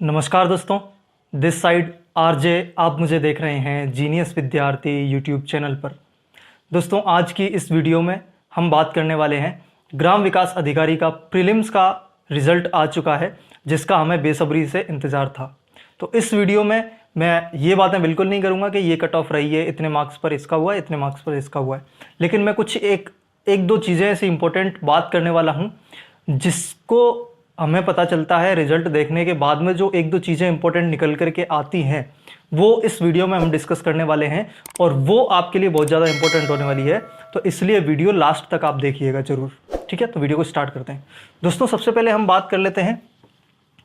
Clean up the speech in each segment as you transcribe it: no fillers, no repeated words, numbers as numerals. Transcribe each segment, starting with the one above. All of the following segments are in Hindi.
नमस्कार दोस्तों, दिस साइड आरजे। आप मुझे देख रहे हैं जीनियस विद्यार्थी यूट्यूब चैनल पर। दोस्तों, आज की इस वीडियो में हम बात करने वाले हैं ग्राम विकास अधिकारी का प्रीलिम्स का रिज़ल्ट आ चुका है, जिसका हमें बेसब्री से इंतज़ार था। तो इस वीडियो में मैं ये बातें बिल्कुल नहीं करूँगा कि ये कट ऑफ रही है, इतने मार्क्स पर इसका हुआ है, इतने मार्क्स पर इसका हुआ है। लेकिन मैं कुछ एक दो चीज़ें ऐसी इंपॉर्टेंट बात करने वाला हूँ जिसको हमें पता चलता है रिजल्ट देखने के बाद में। जो एक दो चीज़ें इंपॉर्टेंट निकल करके आती हैं वो इस वीडियो में हम डिस्कस करने वाले हैं, और वो आपके लिए बहुत ज़्यादा इंपॉर्टेंट होने वाली है। तो इसलिए वीडियो लास्ट तक आप देखिएगा ज़रूर, ठीक है। तो वीडियो को स्टार्ट करते हैं। दोस्तों, सबसे पहले हम बात कर लेते हैं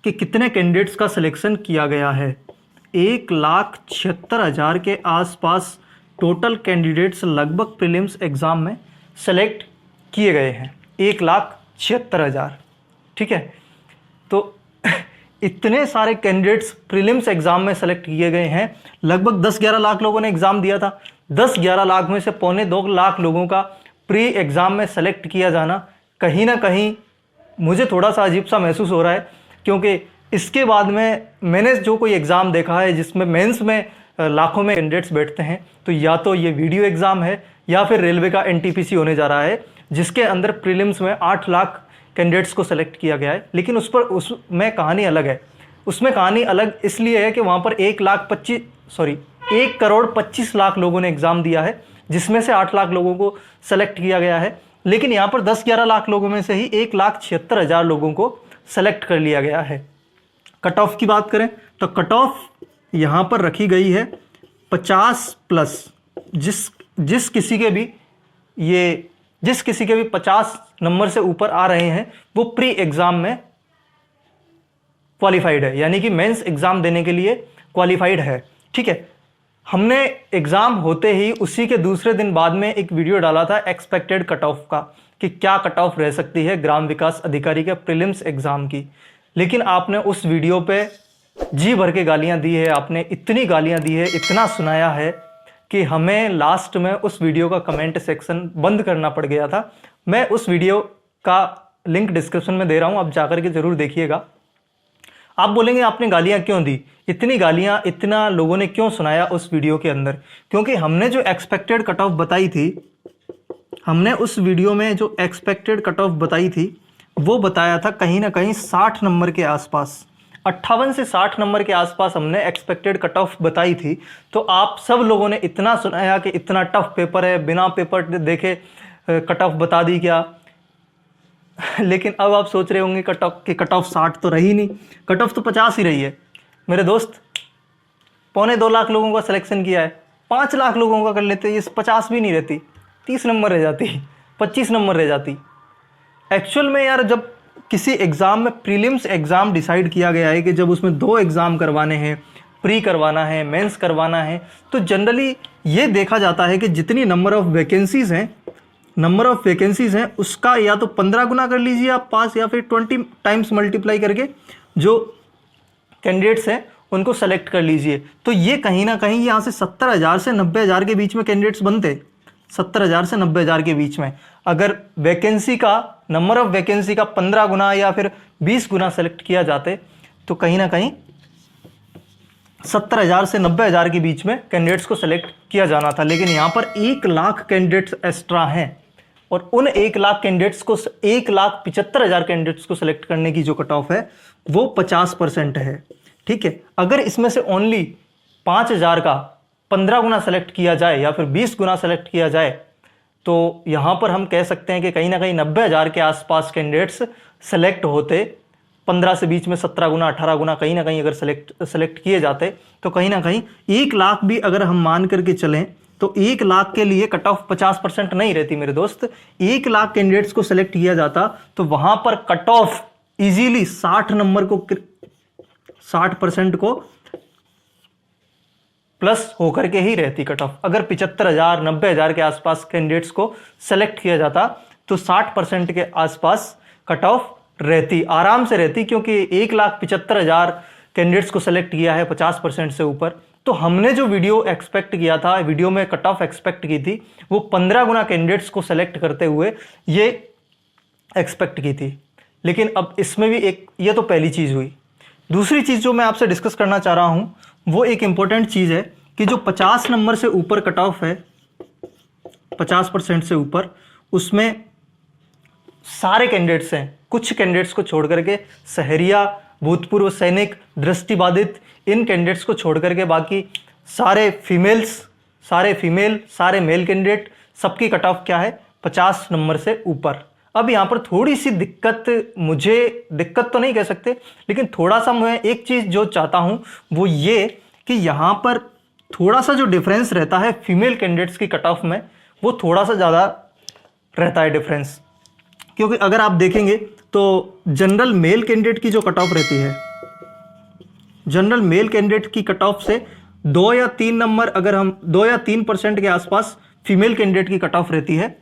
कि कितने कैंडिडेट्स का सिलेक्शन किया गया है। 1,76,000 के आसपास टोटल कैंडिडेट्स लगभग प्रीलिम्स एग्ज़ाम में सेलेक्ट किए गए हैं। 1,76,000, ठीक है। तो इतने सारे कैंडिडेट्स प्रीलिम्स एग्जाम में सेलेक्ट किए गए हैं। लगभग 10-11 लाख लोगों ने एग्जाम दिया था। 10-11 लाख में से 1.25 लाख लोगों का प्री एग्जाम में सेलेक्ट किया जाना कहीं ना कहीं मुझे थोड़ा सा अजीब सा महसूस हो रहा है, क्योंकि इसके बाद में मैंने जो कोई एग्ज़ाम देखा है जिसमें मेंस में लाखों में कैंडिडेट्स बैठते हैं, तो या तो ये वीडियो एग्ज़ाम है या फिर रेलवे का NTPC होने जा रहा है, जिसके अंदर प्रीलिम्स में 8 लाख कैंडिडेट्स को सेलेक्ट किया गया है। लेकिन उसमें कहानी अलग है। उसमें कहानी अलग इसलिए है कि वहाँ पर 1,25,00,000 लोगों ने एग्ज़ाम दिया है, जिसमें से 8 लाख लोगों को सेलेक्ट किया गया है। लेकिन यहाँ पर 10-11 लाख लोगों में से ही 1,76,000 लोगों को सेलेक्ट कर लिया गया है। कट ऑफ की बात करें तो कट ऑफ यहाँ पर रखी गई है 50+। जिस किसी के भी 50 नंबर से ऊपर आ रहे हैं वो प्री एग्जाम में क्वालिफाइड है, यानी कि मेंस एग्जाम देने के लिए क्वालिफाइड है, ठीक है। हमने एग्जाम होते ही उसी के दूसरे दिन बाद में एक वीडियो डाला था एक्सपेक्टेड कट ऑफ का, कि क्या कट ऑफ रह सकती है ग्राम विकास अधिकारी के प्रीलिम्स एग्जाम की। लेकिन आपने उस वीडियो पे जी भर के गालियां दी है। आपने इतनी गालियां दी है, इतना सुनाया है कि हमें लास्ट में उस वीडियो का कमेंट सेक्शन बंद करना पड़ गया था। मैं उस वीडियो का लिंक डिस्क्रिप्शन में दे रहा हूं, आप जाकर के जरूर देखिएगा। आप बोलेंगे आपने गालियां क्यों दी, इतनी गालियां इतना लोगों ने क्यों सुनाया उस वीडियो के अंदर? क्योंकि हमने जो एक्सपेक्टेड कट ऑफ बताई थी, हमने उस वीडियो में जो एक्सपेक्टेड कट ऑफ बताई थी वो बताया था कहीं ना कहीं 60 नंबर के आसपास, 58 से 60 नंबर के आसपास हमने एक्सपेक्टेड कट ऑफ बताई थी। तो आप सब लोगों ने इतना सुनाया कि इतना टफ पेपर है, बिना पेपर देखे कट ऑफ बता दी क्या। लेकिन अब आप सोच रहे होंगे कट ऑफ 60 तो रही नहीं, कट ऑफ तो 50 ही रही है। मेरे दोस्त, 1.25 लाख लोगों का सिलेक्शन किया है, 5 लाख लोगों का कर लेते, ये 50 भी नहीं रहती, 30 नंबर रह जाती, 25 नंबर रह जाती। एक्चुअल में यार, जब किसी एग्ज़ाम में प्रीलिम्स एग्ज़ाम डिसाइड किया गया है कि जब उसमें 2 एग्ज़ाम करवाने हैं, प्री करवाना है, मेंस करवाना है, तो जनरली ये देखा जाता है कि जितनी नंबर ऑफ़ वैकेंसीज़ हैं उसका या तो 15 गुना कर लीजिए आप पास, या फिर 20 टाइम्स मल्टीप्लाई करके जो कैंडिडेट्स हैं उनको सेलेक्ट कर लीजिए। तो ये कहीं ना कहीं यहाँ से 70,000 से 90,000 के बीच में कैंडिडेट्स बनते, 70,000 से 90,000 के बीच में। अगर वैकेंसी का नंबर ऑफ वैकेंसी का 15 गुना या फिर 20 गुना सेलेक्ट किया जाते तो कहीं ना कहीं 70,000 से 90,000 के बीच में कैंडिडेट्स को सेलेक्ट किया जाना था। लेकिन यहाँ पर 1 लाख कैंडिडेट्स एक्स्ट्रा हैं, और उन 1 लाख कैंडिडेट्स को 1,75,000 कैंडिडेट्स को सेलेक्ट करने की जो कट ऑफ है वो 50% है, ठीक है। अगर इसमें से ओनली 5,000 का 15 गुना सेलेक्ट किया जाए या फिर 20 गुना सेलेक्ट किया जाए, तो यहाँ पर हम कह सकते हैं कि कहीं ना कहीं 90,000 के आसपास कैंडिडेट्स सेलेक्ट होते। 15 से बीच में 17 गुना 18 गुना कहीं ना कहीं अगर सेलेक्ट किए जाते तो कहीं ना कहीं 1 लाख भी अगर हम मान करके चलें तो 1 लाख के लिए कट ऑफ 50% नहीं रहती मेरे दोस्त। 1 लाख कैंडिडेट्स को सेलेक्ट किया जाता तो वहां पर कट ऑफ इजीली 60% को प्लस होकर के ही रहती कट ऑफ। अगर 75,000 90,000 के आसपास कैंडिडेट्स को सेलेक्ट किया जाता तो 60% के आसपास कट ऑफ रहती, आराम से रहती, क्योंकि 1,75,000 कैंडिडेट्स को सेलेक्ट किया है 50% से ऊपर। तो हमने जो वीडियो एक्सपेक्ट किया था, वीडियो में कट ऑफ एक्सपेक्ट की थी, वो 15 गुना कैंडिडेट्स को सेलेक्ट करते हुए ये एक्सपेक्ट की थी। लेकिन अब इसमें भी ये तो पहली चीज़ हुई। दूसरी चीज़ जो मैं आपसे डिस्कस करना चाह रहा हूँ वो एक इम्पोर्टेंट चीज़ है कि जो 50 नंबर से ऊपर कट ऑफ है, 50% से ऊपर, उसमें सारे कैंडिडेट्स हैं, कुछ कैंडिडेट्स को छोड़ करके, सहरिया, भूतपूर्व सैनिक, दृष्टिबाधित, इन कैंडिडेट्स को छोड़ करके बाकी सारे फीमेल, सारे मेल कैंडिडेट, सबकी कट ऑफ क्या है, 50 नंबर से ऊपर। अब यहाँ पर थोड़ी सी दिक्कत, मुझे दिक्कत तो नहीं कह सकते, लेकिन थोड़ा सा मैं एक चीज़ जो चाहता हूँ वो ये कि यहाँ पर थोड़ा सा जो डिफरेंस रहता है फीमेल कैंडिडेट्स की कट ऑफ में, वो थोड़ा सा ज़्यादा रहता है डिफरेंस। क्योंकि अगर आप देखेंगे तो जनरल मेल कैंडिडेट की जो कट ऑफ रहती है, जनरल मेल कैंडिडेट की कट ऑफ से 2 या 3 नंबर, अगर हम 2 या 3% के आसपास फीमेल कैंडिडेट की कट ऑफ रहती है,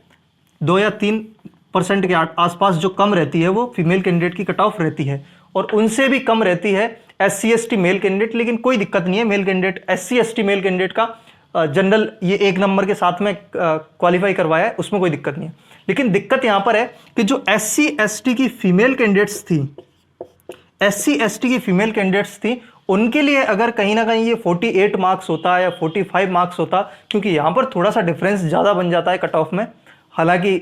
2 या 3% के आसपास जो कम रहती है वो फीमेल कैंडिडेट की कट ऑफ रहती है, और उनसे भी कम रहती है SC/ST मेल कैंडिडेट। लेकिन कोई दिक्कत नहीं है, male candidate, SC/ST male candidate का जनरल ये 1 नंबर के साथ में क्वालिफाई करवाया है, उसमें कोई दिक्कत नहीं है। लेकिन दिक्कत यहां पर है कि जो SC/ST की फीमेल कैंडिडेट्स थी, SC/ST की फीमेल कैंडिडेट्स थी, उनके लिए अगर कहीं ना कहीं ये 48 मार्क्स होता या 45 मार्क्स होता, क्योंकि यहां पर थोड़ा सा डिफरेंस ज़्यादा बन जाता है कट ऑफ में। हालांकि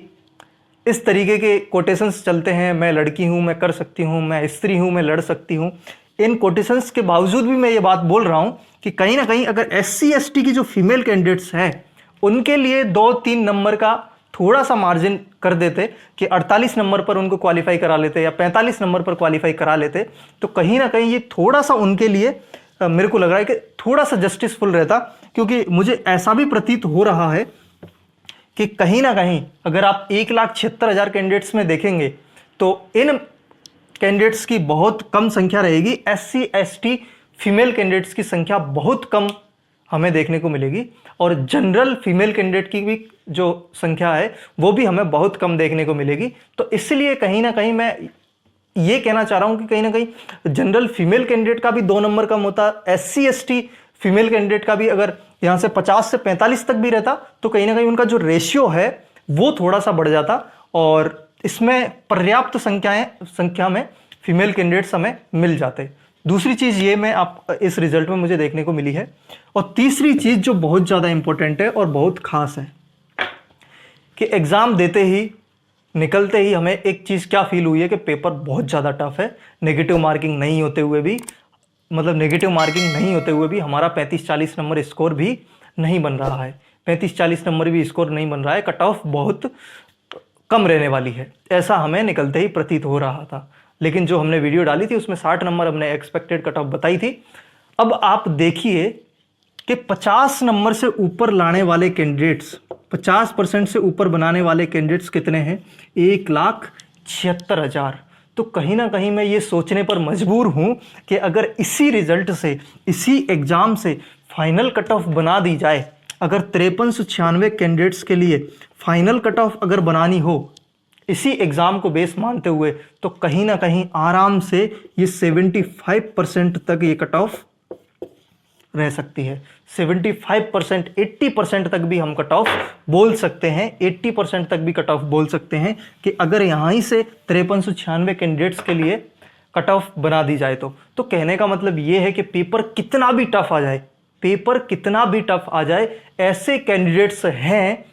इस तरीके के कोटेशंस चलते हैं, मैं लड़की हूं, मैं कर सकती हूं, मैं स्त्री हूं, मैं लड़ सकती हूं, इन कोटेशंस के बावजूद भी मैं ये बात बोल रहा हूं कि कहीं ना कहीं अगर SC/ST की जो फीमेल कैंडिडेट्स हैं उनके लिए 2-3 नंबर का थोड़ा सा मार्जिन कर देते कि 48 नंबर पर उनको क्वालिफाई करा लेते या 45 नंबर पर क्वालिफाई करा लेते, तो कहीं ना कहीं ये थोड़ा सा उनके लिए मेरे को लग रहा है कि थोड़ा सा जस्टिसफुल रहता। क्योंकि मुझे ऐसा भी प्रतीत हो रहा है कि कहीं ना कहीं अगर आप 1,76,000 कैंडिडेट्स में देखेंगे तो इन कैंडिडेट्स की बहुत कम संख्या रहेगी, SC/ST फीमेल कैंडिडेट्स की संख्या बहुत कम हमें देखने को मिलेगी, और जनरल फीमेल कैंडिडेट की भी जो संख्या है वो भी हमें बहुत कम देखने को मिलेगी। तो इसलिए कहीं ना कहीं मैं ये कहना चाह रहा हूं कि कहीं ना कहीं जनरल फीमेल कैंडिडेट का भी 2 नंबर कम होता, SC/ST फीमेल कैंडिडेट का भी अगर यहां से 50 से 45 तक भी रहता तो कहीं ना कहीं उनका जो रेशियो है वो थोड़ा सा बढ़ जाता, और इसमें पर्याप्त संख्या में फीमेल कैंडिडेट्स हमें मिल जाते। दूसरी चीज ये मैं आप इस रिजल्ट में मुझे देखने को मिली है। और तीसरी चीज जो बहुत ज्यादा इंपॉर्टेंट है और बहुत खास है कि एग्जाम देते ही, निकलते ही हमें एक चीज क्या फील हुई है कि पेपर बहुत ज्यादा टफ है। नेगेटिव मार्किंग नहीं होते हुए भी, मतलब नेगेटिव मार्किंग नहीं होते हुए भी हमारा 35-40 नंबर स्कोर भी नहीं बन रहा है, 35-40 नंबर भी स्कोर नहीं बन रहा है, कट ऑफ बहुत कम रहने वाली है, ऐसा हमें निकलते ही प्रतीत हो रहा था। लेकिन जो हमने वीडियो डाली थी उसमें 60 नंबर हमने एक्सपेक्टेड कट ऑफ बताई थी। अब आप देखिए कि 50 नंबर से ऊपर लाने वाले कैंडिडेट्स, 50% से ऊपर बनाने वाले कैंडिडेट्स कितने हैं, 1,76,000। तो कहीं ना कहीं मैं ये सोचने पर मजबूर हूं कि अगर इसी रिजल्ट से, इसी एग्जाम से फाइनल कट ऑफ बना दी जाए, अगर 5396 कैंडिडेट्स के लिए फाइनल कट ऑफ अगर बनानी हो इसी एग्जाम को बेस मानते हुए, तो कहीं ना कहीं आराम से ये 75% तक ये कट ऑफ रह सकती है। 75%, 80% तक भी हम कट ऑफ बोल सकते हैं, 80% तक भी कट ऑफ बोल सकते हैं कि अगर यहाँ ही से 5396 कैंडिडेट्स के लिए कट ऑफ बना दी जाए तो कहने का मतलब ये है कि पेपर कितना भी टफ आ जाए, पेपर कितना भी टफ आ जाए, ऐसे कैंडिडेट्स हैं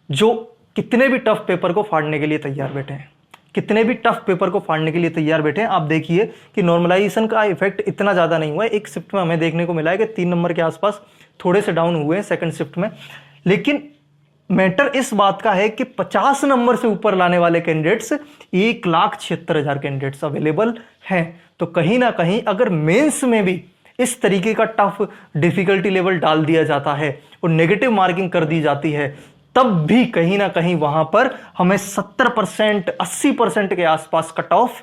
जो कितने भी टफ पेपर को फाड़ने के लिए तैयार बैठे हैं, कितने भी टफ पेपर को फाड़ने के लिए तैयार बैठे हैं। आप देखिए कि नॉर्मलाइजेशन का इफेक्ट इतना ज़्यादा नहीं हुआ है। एक शिफ्ट में हमें देखने को मिला है कि 3 नंबर के आसपास थोड़े से डाउन हुए हैं सेकंड शिफ्ट में, लेकिन मैटर इस बात का है कि 50 नंबर से ऊपर लाने वाले कैंडिडेट्स 1,76,000 कैंडिडेट्स अवेलेबल हैं। तो कहीं ना कहीं अगर मेंस में भी इस तरीके का टफ डिफिकल्टी लेवल डाल दिया जाता है और नेगेटिव मार्किंग कर दी जाती है, तब भी कहीं ना कहीं वहां पर हमें 70%, 80% के आसपास कट ऑफ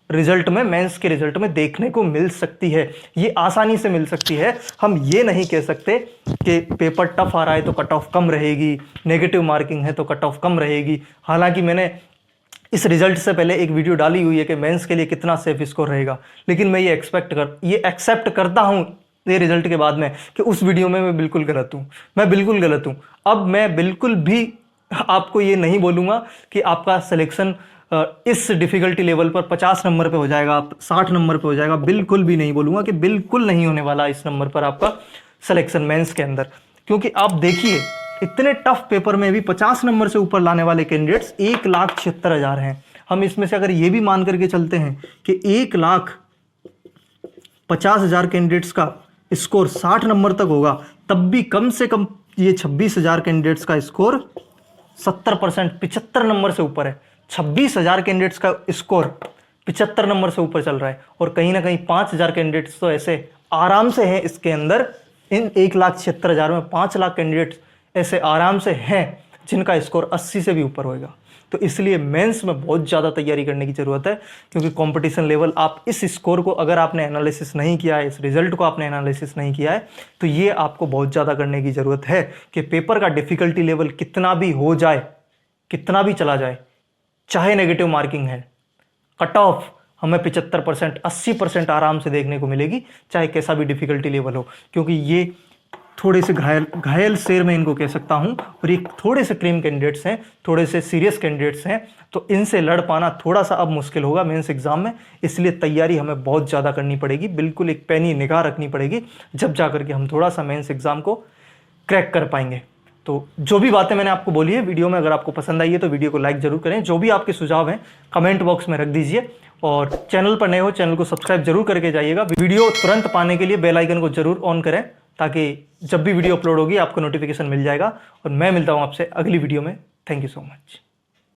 रिजल्ट में, मेंस के रिजल्ट में देखने को मिल सकती है। ये आसानी से मिल सकती है। हम ये नहीं कह सकते कि पेपर टफ आ रहा है तो कट ऑफ कम रहेगी, नेगेटिव मार्किंग है तो कट ऑफ कम रहेगी। हालांकि मैंने इस रिजल्ट से पहले एक वीडियो डाली हुई है कि मेंस के लिए कितना सेफ स्कोर रहेगा, लेकिन मैं ये एक्सेप्ट करता हूं ये रिजल्ट के बाद में कि उस वीडियो में मैं बिल्कुल गलत हूं, मैं बिल्कुल गलत हूं। अब मैं बिल्कुल भी आपको ये नहीं बोलूंगा कि आपका सिलेक्शन इस डिफ़िकल्टी लेवल पर 50 नंबर पे हो जाएगा, 60 नंबर पे हो जाएगा, बिल्कुल भी नहीं बोलूँगा कि बिल्कुल नहीं होने वाला इस नंबर पर आपका सिलेक्शन मेंस के अंदर। क्योंकि आप देखिए इतने टफ पेपर में भी 50 नंबर से ऊपर लाने वाले कैंडिडेट्स 1,76,000 हैं। हम इसमें से अगर ये भी मान करके चलते हैं कि 1,50,000 कैंडिडेट्स का स्कोर 60 नंबर तक होगा, तब भी कम से कम ये 26,000 कैंडिडेट्स का स्कोर 70% 75 नंबर से ऊपर है। 26,000 कैंडिडेट्स का स्कोर 75 नंबर से ऊपर चल रहा है, और कहीं ना कहीं 5,000 कैंडिडेट्स तो ऐसे आराम से हैं इसके अंदर। इन 1,76,000 में 5 लाख कैंडिडेट्स ऐसे आराम से हैं जिनका स्कोर 80 से भी ऊपर होएगा। तो इसलिए मेंस में बहुत ज़्यादा तैयारी करने की ज़रूरत है, क्योंकि कंपटीशन लेवल, आप इस स्कोर को अगर आपने एनालिसिस नहीं किया है, इस रिजल्ट को आपने एनालिसिस नहीं किया है, तो ये आपको बहुत ज़्यादा करने की ज़रूरत है कि पेपर का डिफ़िकल्टी लेवल कितना भी हो जाए, कितना भी चला जाए, चाहे नेगेटिव मार्किंग है, कट ऑफ हमें 75% 80% आराम से देखने को मिलेगी, चाहे कैसा भी डिफ़िकल्टी लेवल हो। क्योंकि ये थोड़े से घायल शेर मैं इनको कह सकता हूं, और ये थोड़े से क्रीम कैंडिडेट्स हैं, थोड़े से सीरियस कैंडिडेट्स हैं, तो इनसे लड़ पाना थोड़ा सा अब मुश्किल होगा मेंस एग्जाम में। इसलिए तैयारी हमें बहुत ज़्यादा करनी पड़ेगी, बिल्कुल एक पैनी निगाह रखनी पड़ेगी, जब जा करके हम थोड़ा सा मेंस एग्जाम को क्रैक कर पाएंगे। तो जो भी बातें मैंने आपको बोली है वीडियो में, अगर आपको पसंद आई है तो वीडियो को लाइक जरूर करें। जो भी आपके सुझाव हैं कमेंट बॉक्स में रख दीजिए, और चैनल पर नए हो चैनल को सब्सक्राइब जरूर करके जाइएगा। वीडियो तुरंत पाने के लिए बेल आइकन को जरूर ऑन करें, ताकि जब भी वीडियो अपलोड होगी आपको नोटिफिकेशन मिल जाएगा। और मैं मिलता हूं आपसे अगली वीडियो में। Thank you so much.